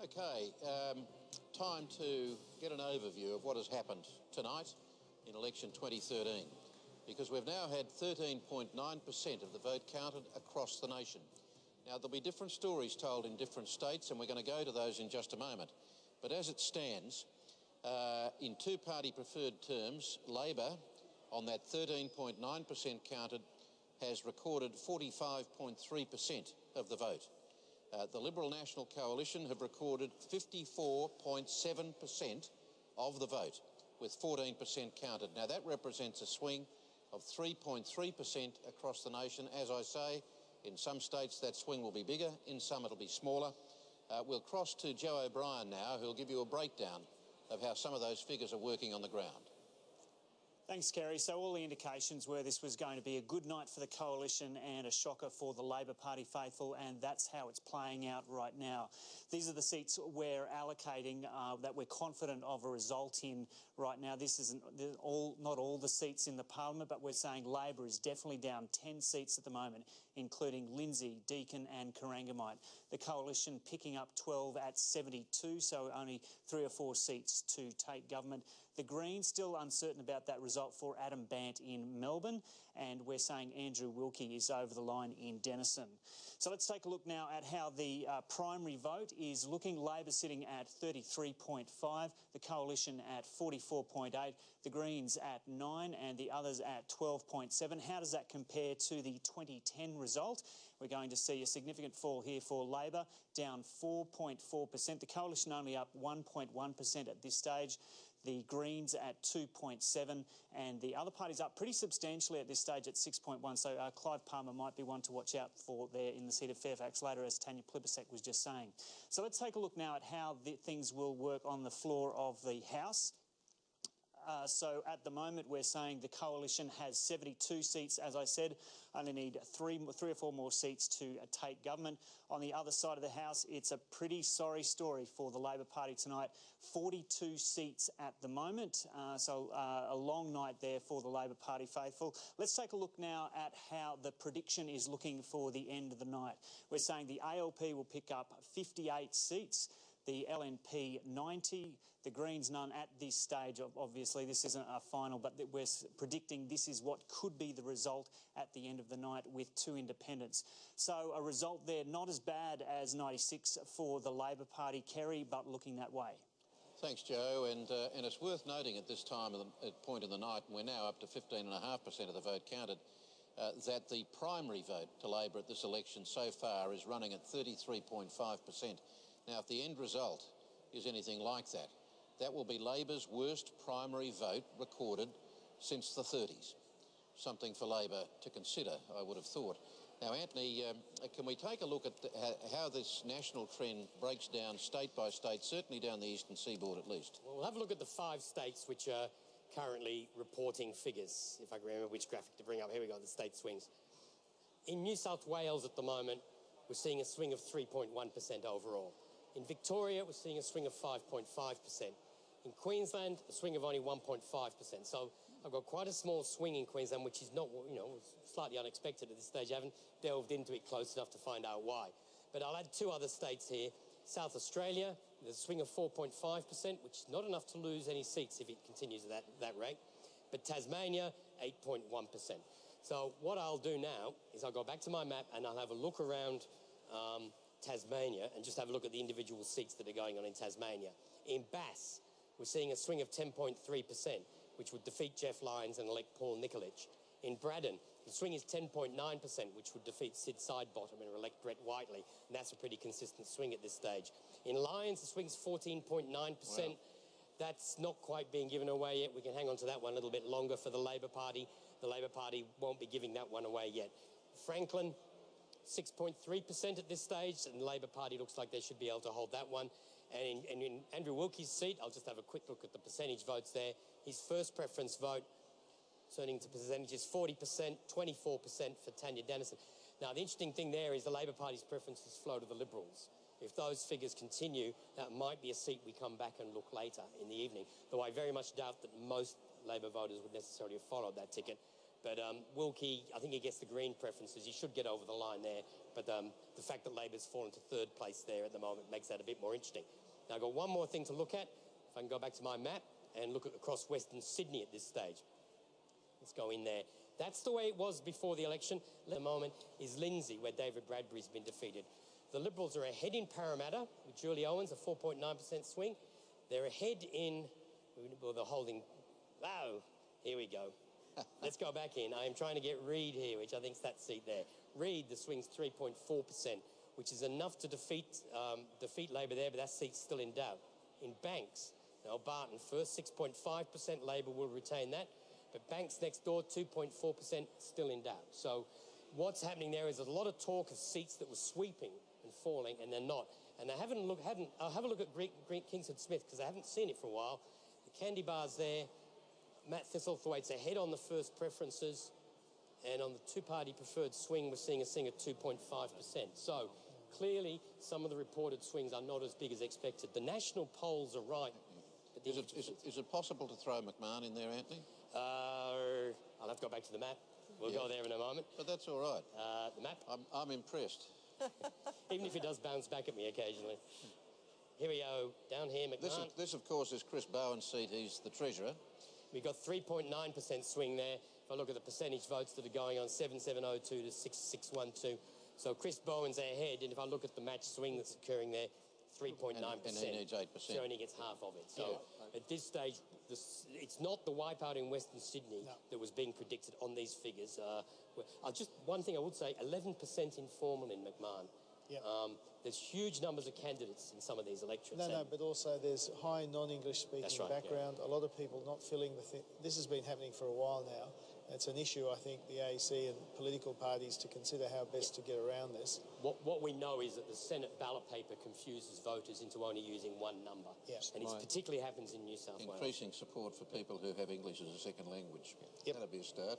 Okay, time to get an overview of what has happened tonight in election 2013, because we've now had 13.9% of the vote counted across the nation. Now, there'll be different stories told in different states, and we're going to go to those in just a moment. But as it stands, in two-party preferred terms, Labor, on that 13.9% counted, has recorded 45.3% of the vote. The Liberal National Coalition have recorded 54.7% of the vote, with 14% counted. Now, that represents a swing of 3.3% across the nation. As I say, in some states that swing will be bigger, in some it'll be smaller. We'll cross to Joe O'Brien now, who'll give you a breakdown of how some of those figures are working on the ground. Thanks, Kerry. So all the indications were this was going to be a good night for the Coalition and a shocker for the Labor Party faithful, and that's how it's playing out right now. These are the seats we're allocating that we're confident of a result in right now. This isn't not all the seats in the Parliament, but we're saying Labor is definitely down 10 seats at the moment, including Lindsay, Deakin and Corangamite. The Coalition picking up 12 at 72, so only 3 or 4 seats to take government. The Greens still uncertain about that result for Adam Bant in Melbourne, and we're saying Andrew Wilkie is over the line in Denison. So let's take a look now at how the primary vote is looking. Labor sitting at 33.5, the Coalition at 44.8, the Greens at 9 and the others at 12.7. How does that compare to the 2010 result? We're going to see a significant fall here for Labor, down 4.4%. The Coalition only up 1.1% at this stage. The Greens at 2.7 and the other parties up pretty substantially at this stage at 6.1. So Clive Palmer might be one to watch out for there in the seat of Fairfax later, as Tanya Plibersek was just saying. So let's take a look now at how things will work on the floor of the House. So at the moment we're saying the Coalition has 72 seats, as I said. Only need three or four more seats to take government. On the other side of the House, it's a pretty sorry story for the Labor Party tonight. 42 seats at the moment, so a long night there for the Labor Party faithful. Let's take a look now at how the prediction is looking for the end of the night. We're saying the ALP will pick up 58 seats. The LNP 90, the Greens none at this stage. Obviously, this isn't a final, but we're predicting this is what could be the result at the end of the night with 2 independents. So a result there not as bad as 96 for the Labor Party, Kerry, but looking that way. Thanks, Joe. And it's worth noting at this point in the night, and we're now up to 15.5% of the vote counted, that the primary vote to Labor at this election so far is running at 33.5%. Now, if the end result is anything like that, that will be Labor's worst primary vote recorded since the 30s. Something for Labor to consider, I would have thought. Now, Anthony, can we take a look at how this national trend breaks down state by state, certainly down the eastern seaboard at least? Well, we'll have a look at the 5 states which are currently reporting figures, if I can remember which graphic to bring up. Here we go, the state swings. In New South Wales at the moment, we're seeing a swing of 3.1% overall. In Victoria, we're seeing a swing of 5.5%. In Queensland, a swing of only 1.5%. So I've got quite a small swing in Queensland, which is not, slightly unexpected at this stage. I haven't delved into it close enough to find out why. But I'll add 2 other states here. South Australia, there's a swing of 4.5%, which is not enough to lose any seats if it continues at that rate. But Tasmania, 8.1%. So what I'll do now is I'll go back to my map and I'll have a look around Tasmania and just have a look at the individual seats that are going on in Tasmania. In Bass, we're seeing a swing of 10.3%, which would defeat Jeff Lyons and elect Paul Nikolic. In Braddon, the swing is 10.9%, which would defeat Sid Sidebottom and elect Brett Whiteley, and that's a pretty consistent swing at this stage. In Lyons, the swing's 14.9%. Wow. That's not quite being given away yet. We can hang on to that one a little bit longer for the Labor Party. The Labor Party won't be giving that one away yet. Franklin, 6.3% at this stage, and the Labor Party looks like they should be able to hold that one. And in Andrew Wilkie's seat, I'll just have a quick look at the percentage votes there. His first preference vote, turning to percentages, 40%, 24% for Tanya Denison. Now, the interesting thing there is the Labor Party's preferences flow to the Liberals. If those figures continue, that might be a seat we come back and look later in the evening, though I very much doubt that most Labor voters would necessarily have followed that ticket. But Wilkie, I think he gets the green preferences. He should get over the line there. But the fact that Labor's fallen to third place there at the moment makes that a bit more interesting. Now, I've got one more thing to look at. If I can go back to my map and look at across Western Sydney at this stage. Let's go in there. That's the way it was before the election. At the moment is Lindsay, where David Bradbury's been defeated. The Liberals are ahead in Parramatta with Julie Owens, a 4.9% swing. They're ahead in, well, they're holding, wow, here we go. Let's go back in. I am trying to get Reid here, which I think is that seat there. Reid, the swing's 3.4%, which is enough to defeat Labor there, but that seat's still in doubt. In Banks, now Barton first, 6.5%, Labor will retain that. But Banks next door, 2.4%, still in doubt. So what's happening there is there's a lot of talk of seats that were sweeping and falling, and they're not. And I I'll have a look at Kingston Smith, because I haven't seen it for a while. The candy bar's there. Matt Thistlethwaite's ahead on the first preferences, and on the two-party preferred swing, we're seeing a swing at 2.5%. So clearly, some of the reported swings are not as big as expected. The national polls are right. But Is it possible to throw McMahon in there, Anthony? I'll have to go back to the map. We'll go there in a moment. But that's all right. The map. I'm impressed. Even if it does bounce back at me occasionally. Here we go. Down here, McMahon. This, of course, is Chris Bowen's seat. He's the treasurer. We've got 3.9% swing there. If I look at the percentage votes that are going on, 7702 to 6612. So Chris Bowen's ahead, and if I look at the match swing that's occurring there, 3.9%. And he needs 8%. So only gets half of it. So at this stage, it's not the wipeout in Western Sydney that was being predicted on these figures. One thing I would say, 11% informal in McMahon. Yeah. There's huge numbers of candidates in some of these electorates. No, but also there's high non-English speaking background. A lot of people not filling the thing. This has been happening for a while now. It's an issue, I think, the AEC and political parties to consider how best to get around this. What we know is that the Senate ballot paper confuses voters into only using one number. Yes. And it particularly happens in New South Wales. Increasing support for people who have English as a second language. Yep. That'll be a start.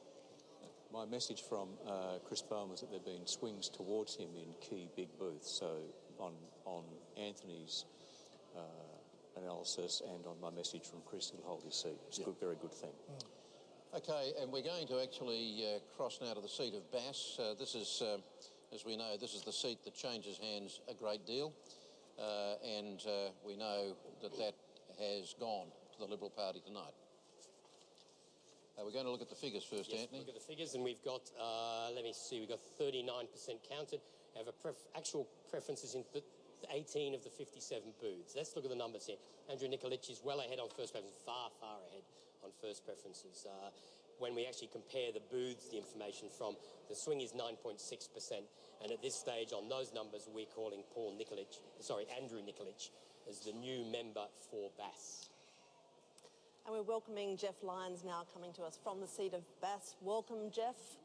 My message from Chris Bowen was that there have been swings towards him in key big booths. So on Anthony's analysis and on my message from Chris, he'll hold his seat. It's a very good thing. Okay, and we're going to actually cross now to the seat of Bass. This is, as we know, this is the seat that changes hands a great deal. And we know that has gone to the Liberal Party tonight. We're going to look at the figures first, Anthony. Look at the figures, and we've got, let me see, we've got 39% counted. We have actual preferences in 18 of the 57 booths. Let's look at the numbers here. Andrew Nikolic is well ahead on first preferences, far ahead on first preferences. When we actually compare the booths, the information from, the swing is 9.6%. And at this stage, on those numbers, we're calling Andrew Nikolic as the new member for Bass. And we're welcoming Jeff Lyons now coming to us from the seat of Bass. Welcome, Jeff.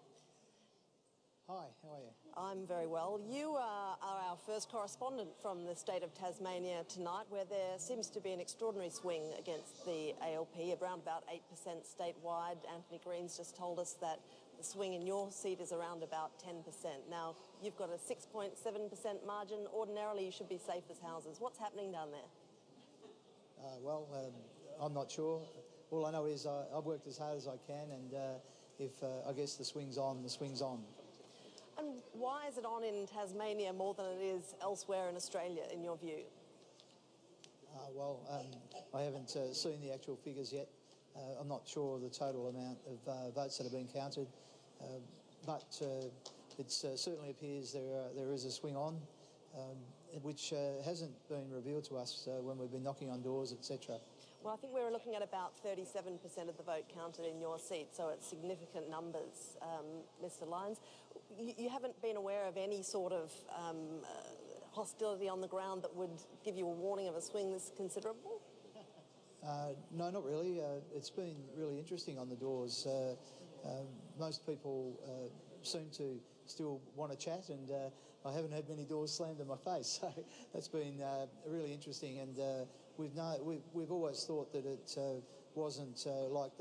Hi, how are you? I'm very well. You are our first correspondent from the state of Tasmania tonight, where there seems to be an extraordinary swing against the ALP, around about 8% statewide. Anthony Green's just told us that the swing in your seat is around about 10%. Now, you've got a 6.7% margin. Ordinarily, you should be safe as houses. What's happening down there? I'm not sure. All I know is I've worked as hard as I can, and if I guess the swing's on, the swing's on. And why is it on in Tasmania more than it is elsewhere in Australia, in your view? I haven't seen the actual figures yet. I'm not sure of the total amount of votes that have been counted, but it certainly appears there is a swing on, which hasn't been revealed to us when we've been knocking on doors, etc. Well, I think we were looking at about 37% of the vote counted in your seat, so it's significant numbers, Mr. Lyons. You haven't been aware of any sort of hostility on the ground that would give you a warning of a swing this considerable? No, not really. It's been really interesting on the doors. Most people seem to still want to chat, and I haven't had many doors slammed in my face, so that's been really interesting. And we've always thought that it wasn't like the